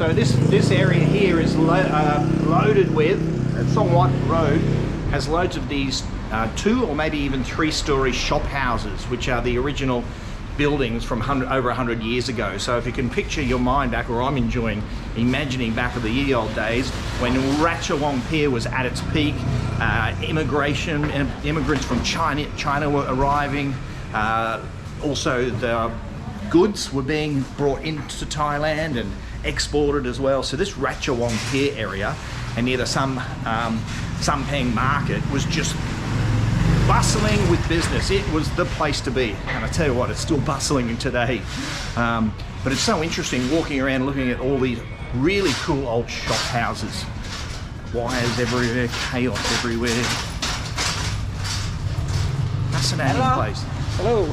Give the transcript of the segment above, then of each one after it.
So this area here is loaded with, Song Wat Road has loads of these 2 or maybe even 3-story shop houses, which are the original buildings from over 100 years ago. So if you can picture your mind back, or I'm imagining back of the ye old days when Ratchawong Pier was at its peak, immigrants from China were arriving, also the goods were being brought into Thailand and exported as well. So this Ratchawong Pier area and near the Sampheng market was just bustling with business. It was the place to be, and I tell you what, it's still bustling today. But it's so interesting walking around looking at all these really cool old shop houses. Wires everywhere, chaos everywhere. Fascinating place. Hello.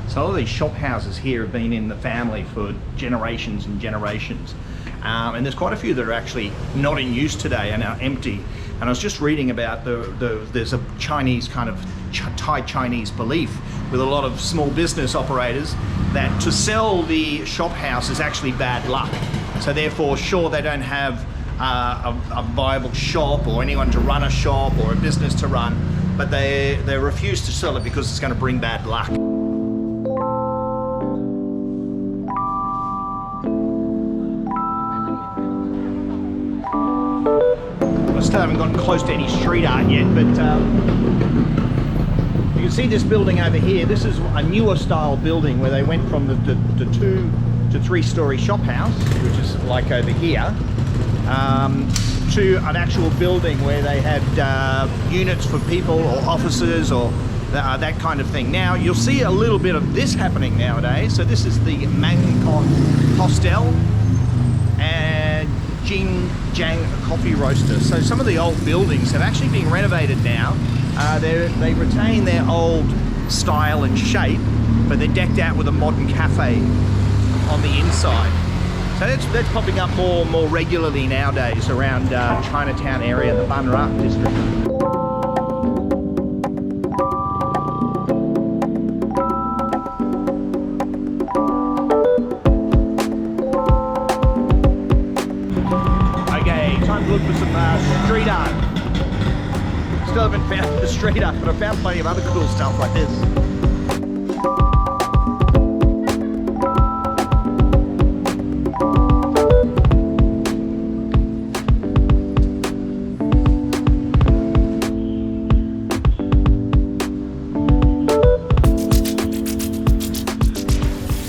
So all of these shop houses here have been in the family for generations and generations. And there's quite a few that are actually not in use today and are empty. And I was just reading about there's a Chinese kind of Thai Chinese belief with a lot of small business operators that to sell the shop house is actually bad luck. So therefore, sure, they don't have a viable shop or anyone to run a shop or a business to run, but they refuse to sell it because it's going to bring bad luck. Still haven't gotten close to any street art yet, but you can see this building over here. This is a newer style building where they went from the 2 to 3-story shop house, which is like over here, to an actual building where they had units for people or offices or that kind of thing. Now you'll see a little bit of this happening nowadays. So this is the Bangkok hostel and Jing Jang coffee roaster. So some of the old buildings have actually been renovated now. They retain their old style and shape, but they're decked out with a modern cafe on the inside. So that's popping up more regularly nowadays around Chinatown area, the Ban Ra district. Look for some street art. Still haven't found the street art, but I found plenty of other cool stuff like this.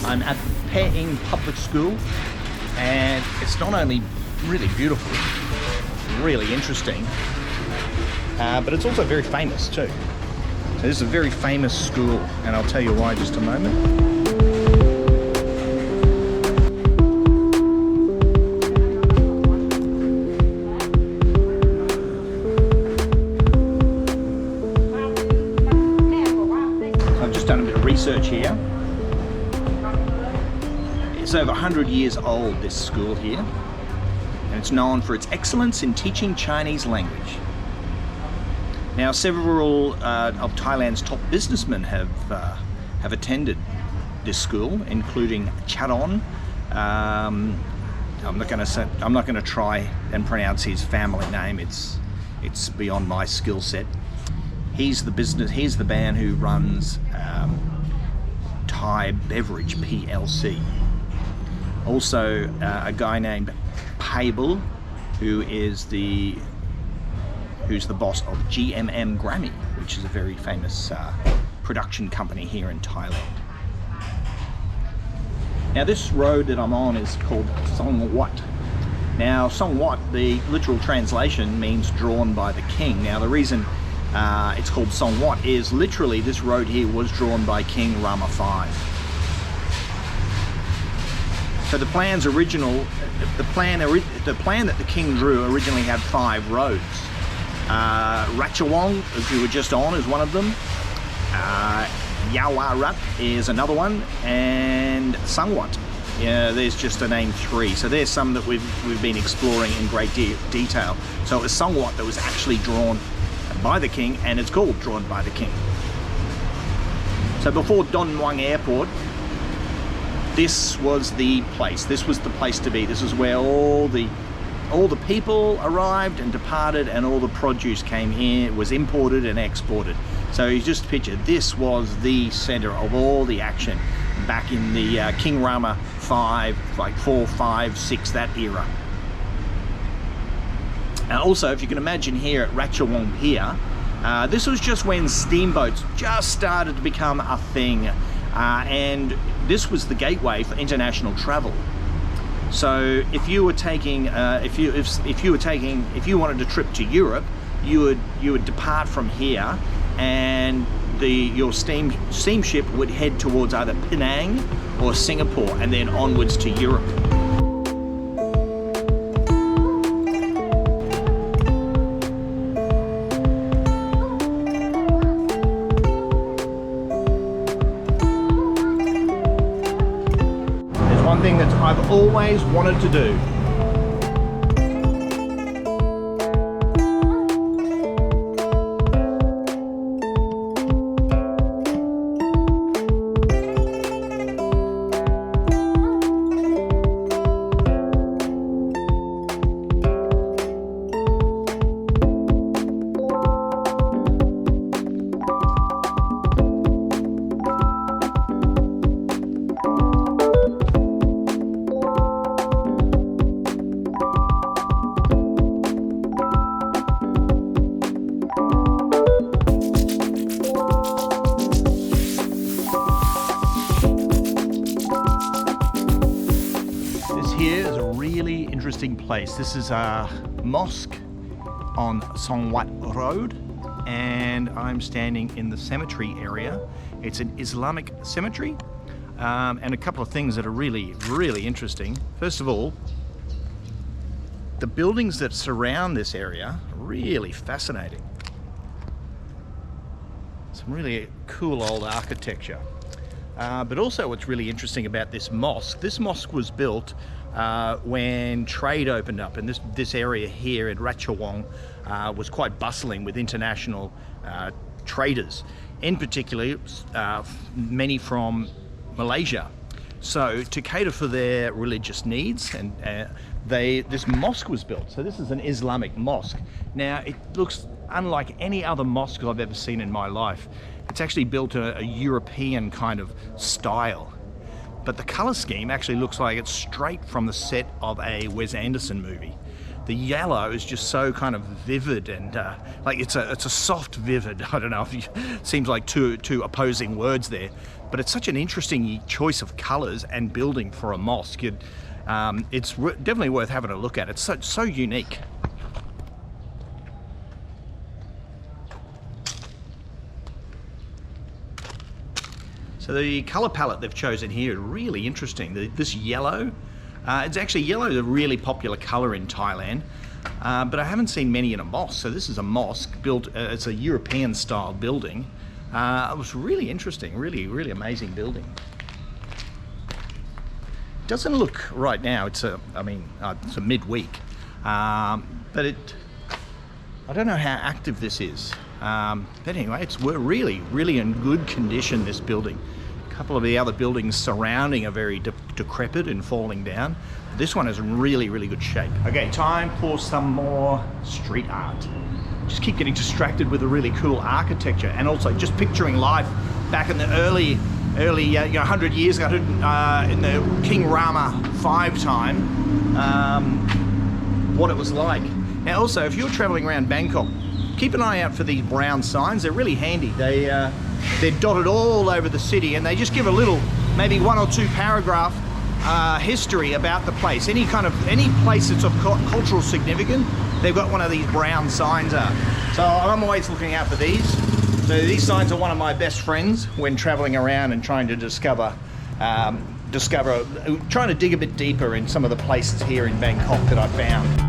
I'm at Peiing Public School, and it's not only really beautiful, really interesting, but it's also very famous too. So this is a very famous school, and I'll tell you why in just a moment. I've just done a bit of research here. It's over 100 years old, this school here. And it's known for its excellence in teaching Chinese language. Now, several of Thailand's top businessmen have attended this school, including Charon. I'm not going to try and pronounce his family name. It's beyond my skill set. He's the man who runs Thai Beverage PLC. Also, a guy named Peiing, who's the boss of GMM Grammy, which is a very famous production company here in Thailand. Now this road that I'm on is called Song Wat. Now Song Wat, the literal translation means drawn by the king. Now the reason it's called Song Wat is literally this road here was drawn by King Rama V. So the plan that the king drew originally had 5 roads. Ratchawong, as we were just on, is one of them. Yaowarat is another one, and Song Wat. Yeah, there's just to name 3. So there's some that we've been exploring in great detail. So it was Song Wat that was actually drawn by the king, and it's called Drawn by the King. So before Don Mueang Airport, this was the place. This was the place to be. This is where all the people arrived and departed, and all the produce came in. It was imported and exported. So you just picture, this was the center of all the action back in the King Rama V, like 4, 5, 6, that era. And also, if you can imagine here at Ratchawong Pier, this was just when steamboats just started to become a thing, and this was the gateway for international travel. So if you were taking, if you wanted a trip to Europe, you would depart from here, and your steamship would head towards either Penang or Singapore, and then onwards to Europe. There's one thing that I've always wanted to do. Here is a really interesting place. This is a mosque on Song Wat Road, and I'm standing in the cemetery area. It's an Islamic cemetery, and a couple of things that are really, really interesting. First of all, the buildings that surround this area are really fascinating. Some really cool old architecture. But also what's really interesting about this mosque was built when trade opened up, and this area here at Ratchawong was quite bustling with international traders, in particular many from Malaysia. So to cater for their religious needs, and this mosque was built. So this is an Islamic mosque. Now it looks unlike any other mosque I've ever seen in my life. It's actually built a European kind of style, but the color scheme actually looks like it's straight from the set of a Wes Anderson movie. The yellow is just so kind of vivid, and like it's a soft vivid. I don't know if it seems like two opposing words there, but it's such an interesting choice of colors and building for a mosque. It's definitely worth having a look at. It's so unique. So the color palette they've chosen here is really interesting. This yellow, it's actually yellow is a really popular color in Thailand, but I haven't seen many in a mosque. So this is a mosque built, it's a European style building. It was really interesting, really amazing building. It doesn't look right now, it's a midweek, but I don't know how active this is. But anyway, we're really in good condition, this building. A couple of the other buildings surrounding are very decrepit and falling down. This one is in really good shape. Okay, time for some more street art. Just keep getting distracted with the really cool architecture, and also just picturing life back in the early 100 years ago, in the King Rama V time, what it was like. Now also, if you're traveling around Bangkok, keep an eye out for these brown signs. They're really handy. They're dotted all over the city, and they just give a little, maybe 1 or 2 paragraph history about the place. Any place that's of cultural significance, they've got one of these brown signs up. So I'm always looking out for these. So these signs are one of my best friends when traveling around and trying to trying to dig a bit deeper in some of the places here in Bangkok that I found.